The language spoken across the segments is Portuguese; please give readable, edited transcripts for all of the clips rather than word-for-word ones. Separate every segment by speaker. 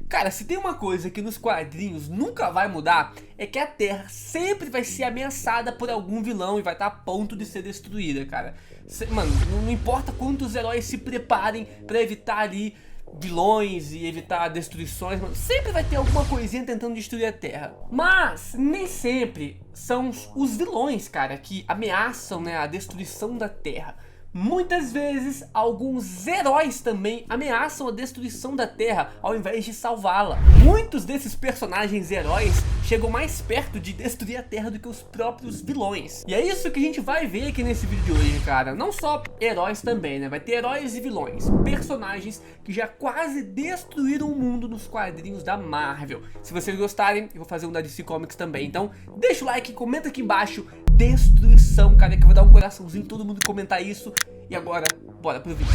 Speaker 1: Cara, se tem uma coisa que nos quadrinhos nunca vai mudar, é que a Terra sempre vai ser ameaçada por algum vilão e vai estar a ponto de ser destruída, cara. Mano, não importa quantos heróis se preparem pra evitar ali vilões e evitar destruições, mano, sempre vai ter alguma coisinha tentando destruir a Terra. Mas nem sempre são os vilões, cara, que ameaçam, né, a destruição da Terra. Muitas vezes, alguns heróis também ameaçam a destruição da Terra ao invés de salvá-la. Muitos desses personagens heróis chegam mais perto de destruir a Terra do que os próprios vilões. E é isso que a gente vai ver aqui nesse vídeo de hoje, cara. Não só heróis também, né? Vai ter heróis e vilões. Personagens que já quase destruíram o mundo nos quadrinhos da Marvel. Se vocês gostarem, eu vou fazer um da DC Comics também. Então, deixa o like, comenta aqui embaixo. Destruição, cara, que eu vou dar um coraçãozinho todo mundo comentar isso. E agora, bora pro vídeo.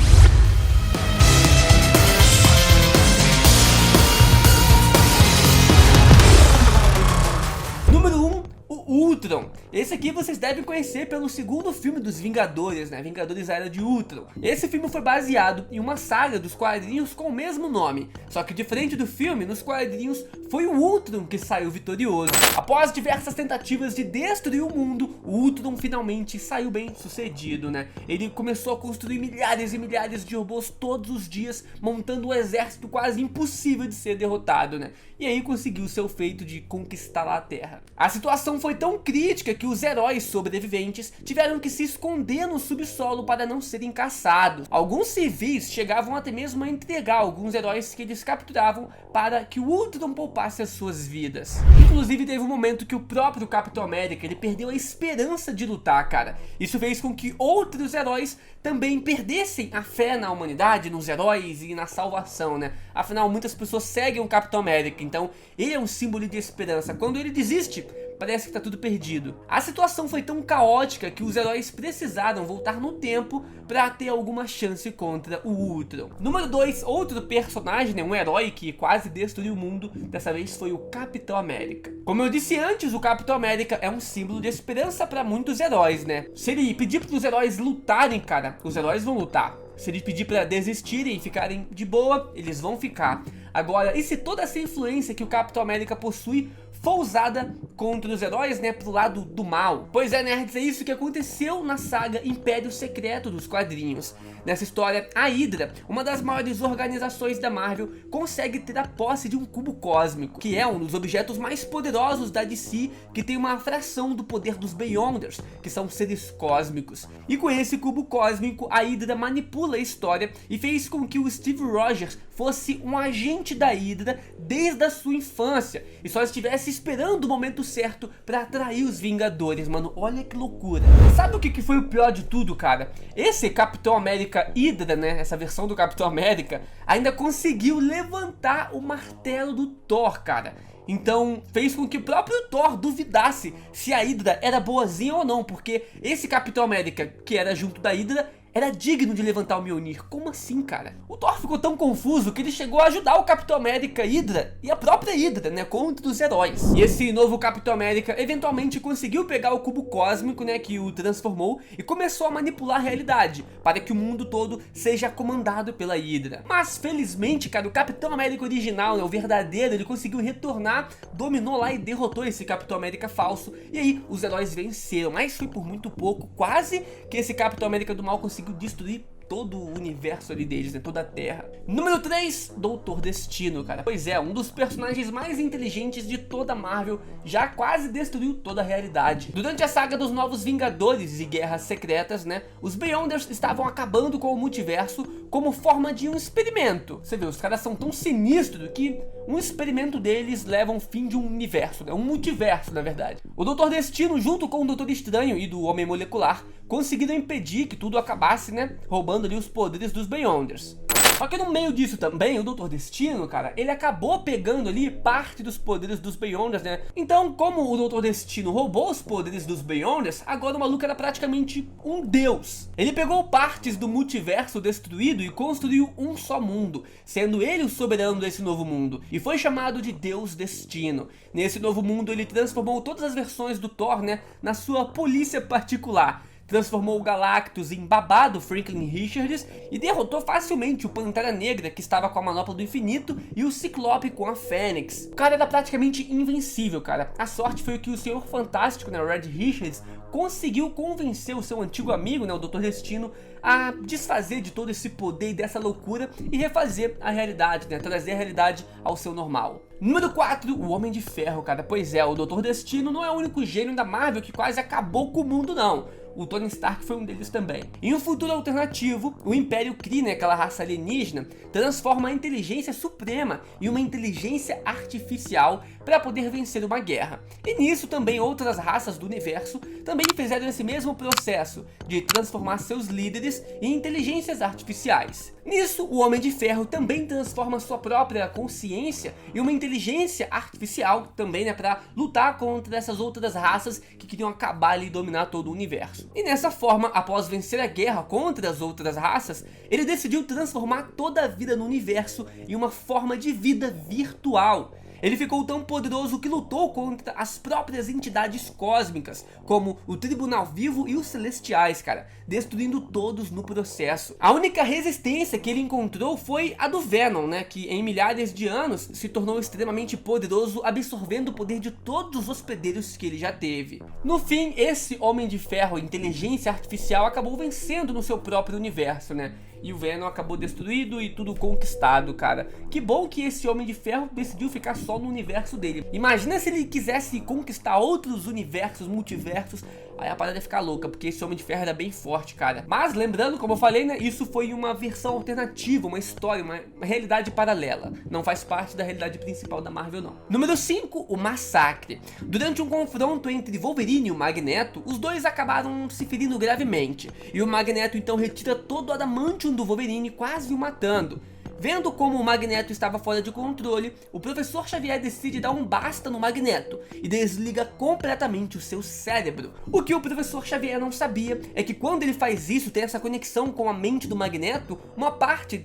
Speaker 1: Número 1, o Ultron. Esse aqui vocês devem conhecer pelo segundo filme dos Vingadores, né? Vingadores A Era de Ultron. Esse filme foi baseado em uma saga dos quadrinhos com o mesmo nome. Só que diferente do filme, nos quadrinhos foi o Ultron que saiu vitorioso. Após diversas tentativas de destruir o mundo, o Ultron finalmente saiu bem sucedido, né? Ele começou a construir milhares e milhares de robôs todos os dias, montando um exército quase impossível de ser derrotado, né? E aí conseguiu seu feito de conquistar a Terra. A situação foi tão crítica que os heróis sobreviventes tiveram que se esconder no subsolo para não serem caçados. Alguns civis chegavam até mesmo a entregar alguns heróis que eles capturavam para que o Ultron poupasse as suas vidas. Inclusive teve um momento que o próprio Capitão América ele perdeu a esperança de lutar, cara. Isso fez com que outros heróis também perdessem a fé na humanidade, nos heróis e na salvação, né? Afinal, muitas pessoas seguem o Capitão América, então ele é um símbolo de esperança. Quando ele desiste, parece que tá tudo perdido. A situação foi tão caótica que os heróis precisaram voltar no tempo para ter alguma chance contra o Ultron. Número 2, outro personagem, né, um herói que quase destruiu o mundo, dessa vez foi o Capitão América. Como eu disse antes, o Capitão América é um símbolo de esperança para muitos heróis, né? Se ele pedir para os heróis lutarem, cara, os heróis vão lutar. Se ele pedir para desistirem e ficarem de boa, eles vão ficar. Agora, e se toda essa influência que o Capitão América possui foi usada contra os heróis, né, pro lado do mal? Pois é, nerds, é isso que aconteceu na saga Império Secreto dos quadrinhos. Nessa história, a Hydra, uma das maiores organizações da Marvel, consegue ter a posse de um cubo cósmico, que é um dos objetos mais poderosos da DC, que tem uma fração do poder dos Beyonders, que são seres cósmicos. E com esse cubo cósmico, a Hydra manipula a história e fez com que o Steve Rogers fosse um agente da Hydra desde a sua infância e só estivesse esperando o momento certo pra atrair os Vingadores, mano. Olha que loucura. Sabe o que foi o pior de tudo, cara? Esse Capitão América Hydra, né, essa versão do Capitão América, ainda conseguiu levantar o martelo do Thor, cara. Então fez com que o próprio Thor duvidasse se a Hydra era boazinha ou não, porque esse Capitão América que era junto da Hydra era digno de levantar o Mjolnir. Como assim, cara? O Thor ficou tão confuso que ele chegou a ajudar o Capitão América Hydra e a própria Hydra, né, contra os heróis. E esse novo Capitão América eventualmente conseguiu pegar o cubo cósmico, né, que o transformou e começou a manipular a realidade para que o mundo todo seja comandado pela Hydra. Mas felizmente, cara, o Capitão América original, né, o verdadeiro, ele conseguiu retornar, dominou lá e derrotou esse Capitão América falso. E aí os heróis venceram, mas foi por muito pouco, quase que esse Capitão América do mal conseguiu destruir todo o universo ali deles, né? Toda a Terra. Número 3, Doutor Destino, cara. Pois é, um dos personagens mais inteligentes de toda a Marvel, já quase destruiu toda a realidade. Durante a saga dos Novos Vingadores e Guerras Secretas, né, os Beyonders estavam acabando com o multiverso como forma de um experimento. Você vê, os caras são tão sinistros que um experimento deles leva ao fim de um universo, né? Um multiverso, na verdade. O Doutor Destino, junto com o Doutor Estranho e do Homem Molecular, conseguiram impedir que tudo acabasse, né, roubando ali os poderes dos Beyonders. Só que no meio disso também, o Doutor Destino, cara, ele acabou pegando ali parte dos poderes dos Beyonders, né? Então, como o Doutor Destino roubou os poderes dos Beyonders, agora o maluco era praticamente um deus. Ele pegou partes do multiverso destruído e construiu um só mundo, sendo ele o soberano desse novo mundo, e foi chamado de Deus Destino. Nesse novo mundo, ele transformou todas as versões do Thor, né, na sua polícia particular. transformou o Galactus em babá do Franklin Richards e derrotou facilmente o Pantera Negra, que estava com a Manopla do Infinito, e o Ciclope com a Fênix. O cara era praticamente invencível, cara. A sorte foi que o Senhor Fantástico, né, o Reed Richards, conseguiu convencer o seu antigo amigo, né, o Dr. Destino, a desfazer de todo esse poder e dessa loucura e refazer a realidade, né, trazer a realidade ao seu normal. Número 4, o Homem de Ferro, cara. Pois é, o Dr. Destino não é o único gênio da Marvel que quase acabou com o mundo, não. O Tony Stark foi um deles também. Em um futuro alternativo, o Império Kree, né, aquela raça alienígena, transforma a inteligência suprema em uma inteligência artificial para poder vencer uma guerra. E nisso também outras raças do universo também fizeram esse mesmo processo de transformar seus líderes em inteligências artificiais. Nisso, o Homem de Ferro também transforma sua própria consciência em uma inteligência artificial também, né, para lutar contra essas outras raças que queriam acabar e dominar todo o universo. E nessa forma, após vencer a guerra contra as outras raças, ele decidiu transformar toda a vida no universo em uma forma de vida virtual. Ele ficou tão poderoso que lutou contra as próprias entidades cósmicas, como o Tribunal Vivo e os Celestiais, cara, destruindo todos no processo. A única resistência que ele encontrou foi a do Venom, né, que em milhares de anos se tornou extremamente poderoso, absorvendo o poder de todos os hospedeiros que ele já teve. No fim, esse Homem de Ferro, inteligência artificial, acabou vencendo no seu próprio universo, né? E o Venom acabou destruído e tudo conquistado, cara. Que bom que esse Homem de Ferro decidiu ficar só no universo dele. Imagina se ele quisesse conquistar outros universos, multiversos. Aí a parada ia ficar louca, porque esse Homem de Ferro era bem forte, cara. Mas lembrando, como eu falei, né, isso foi uma versão alternativa, uma história, uma realidade paralela. Não faz parte da realidade principal da Marvel, não. Número 5, o Massacre. Durante um confronto entre Wolverine e o Magneto, os dois acabaram se ferindo gravemente. E o Magneto então retira todo o adamantium do Wolverine, quase o matando. Vendo como o Magneto estava fora de controle, o Professor Xavier decide dar um basta no Magneto e desliga completamente o seu cérebro. O que o Professor Xavier não sabia é que quando ele faz isso, tem essa conexão com a mente do Magneto, uma parte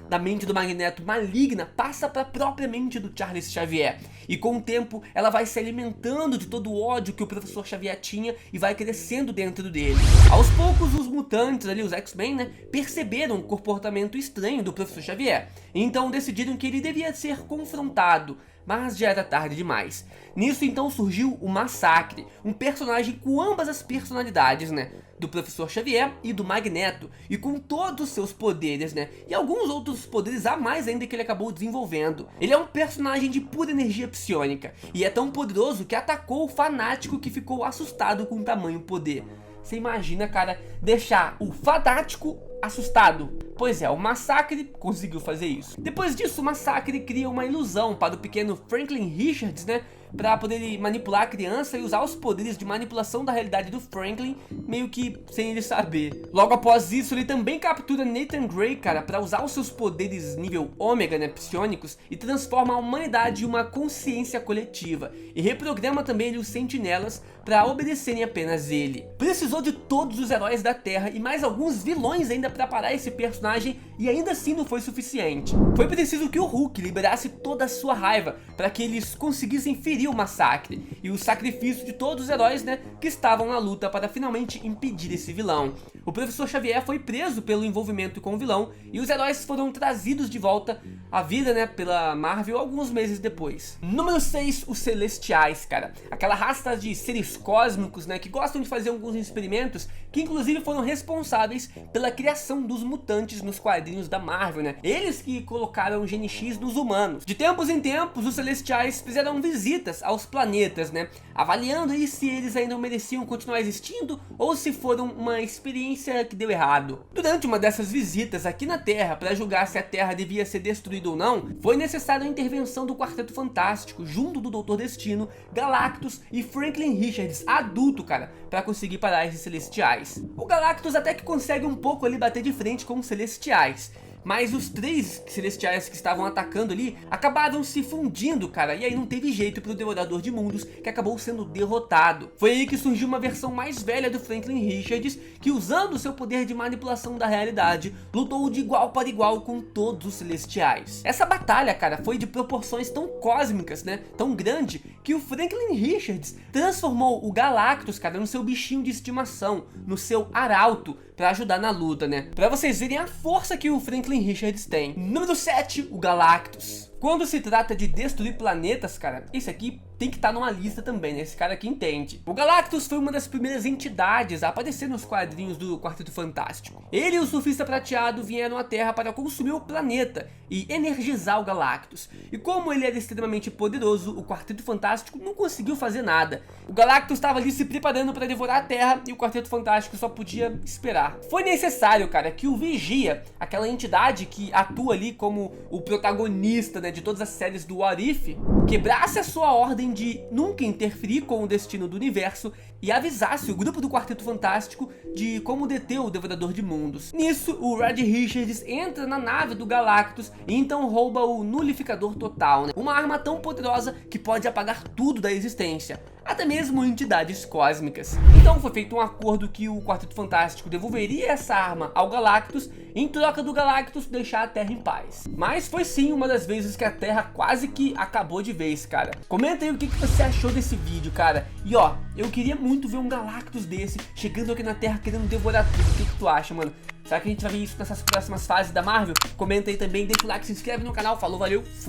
Speaker 1: da mente do Magneto maligna passa para a própria mente do Charles Xavier. E com o tempo, ela vai se alimentando de todo o ódio que o Professor Xavier tinha e vai crescendo dentro dele. Aos poucos, os mutantes ali, os X-Men, né, perceberam o comportamento estranho do Professor Xavier. Então decidiram que ele devia ser confrontado, mas já era tarde demais. Nisso então surgiu o Massacre, um personagem com ambas as personalidades, né, do Professor Xavier e do Magneto, e com todos os seus poderes, né, e alguns outros poderes a mais ainda que ele acabou desenvolvendo. Ele é um personagem de pura energia psionica, e é tão poderoso que atacou o fanático que ficou assustado com o tamanho poder. Você imagina, cara, deixar o fanático assustado? Pois é, o Massacre conseguiu fazer isso. Depois disso, o Massacre cria uma ilusão para o pequeno Franklin Richards, né, para poder manipular a criança e usar os poderes de manipulação da realidade do Franklin, meio que sem ele saber. Logo após isso, ele também captura Nathan Grey, cara, para usar os seus poderes nível ômega, né, psionicos, e transforma a humanidade em uma consciência coletiva, e reprograma também os sentinelas para obedecerem apenas ele. Precisou de todos os heróis da Terra e mais alguns vilões ainda para parar esse personagem, e ainda assim não foi suficiente. Foi preciso que o Hulk liberasse toda a sua raiva para que eles conseguissem ferir o Massacre e o sacrifício de todos os heróis, né, que estavam na luta para finalmente impedir esse vilão. O Professor Xavier foi preso pelo envolvimento com o vilão e os heróis foram trazidos de volta à vida, né, pela Marvel alguns meses depois. Número 6, os Celestiais, cara. Aquela raça de seres cósmicos, né, que gostam de fazer alguns experimentos, que inclusive foram responsáveis pela criação dos mutantes nos quadrinhos da Marvel, né. Eles que colocaram o Gene X nos humanos. De tempos em tempos, os Celestiais fizeram visitas aos planetas, né, avaliando aí se eles ainda mereciam continuar existindo ou se foram uma experiência que deu errado. Durante uma dessas visitas aqui na Terra, para julgar se a Terra devia ser destruída ou não, foi necessária a intervenção do Quarteto Fantástico, junto do Dr. Destino, Galactus e Franklin Richards, adulto, cara, para conseguir parar esses Celestiais. O Galactus até que consegue um pouco ali bater de frente com os Celestiais. mas os 3 celestiais que estavam atacando ali acabaram se fundindo, cara, e aí não teve jeito pro Devorador de Mundos, que acabou sendo derrotado. Foi aí que surgiu uma versão mais velha do Franklin Richards, que usando seu poder de manipulação da realidade, lutou de igual para igual com todos os celestiais. Essa batalha, cara, foi de proporções tão cósmicas, né, tão grande, que o Franklin Richards transformou o Galactus, cara, no seu bichinho de estimação, no seu arauto, pra ajudar na luta, né? Pra vocês verem a força que o Franklin Richards tem. Número 7, o Galactus. Quando se trata de destruir planetas, cara, esse aqui tem que estar numa lista também, né? Esse cara aqui entende. O Galactus foi uma das primeiras entidades a aparecer nos quadrinhos do Quarteto Fantástico. Ele e o Surfista Prateado vieram à Terra para consumir o planeta e energizar o Galactus. E como ele era extremamente poderoso, o Quarteto Fantástico não conseguiu fazer nada. O Galactus estava ali se preparando para devorar a Terra e o Quarteto Fantástico só podia esperar. Foi necessário, cara, que o Vigia, aquela entidade que atua ali como o protagonista, né, de todas as séries do What If, quebrasse a sua ordem de nunca interferir com o destino do universo e avisasse o grupo do Quarteto Fantástico de como deter o Devorador de Mundos. Nisso, o Reed Richards entra na nave do Galactus e então rouba o Nulificador Total, né? Uma arma tão poderosa que pode apagar tudo da existência, até mesmo entidades cósmicas. Então foi feito um acordo que o Quarteto Fantástico devolveria essa arma ao Galactus em troca do Galactus deixar a Terra em paz. Mas foi sim uma das vezes que a Terra quase que acabou de vez, cara. Comenta aí o que você achou desse vídeo, cara. E ó, eu queria muito ver um Galactus desse chegando aqui na Terra querendo devorar tudo. O que tu acha, mano? Será que a gente vai ver isso nessas próximas fases da Marvel? Comenta aí também, deixa o like, se inscreve no canal. Falou, valeu, fui!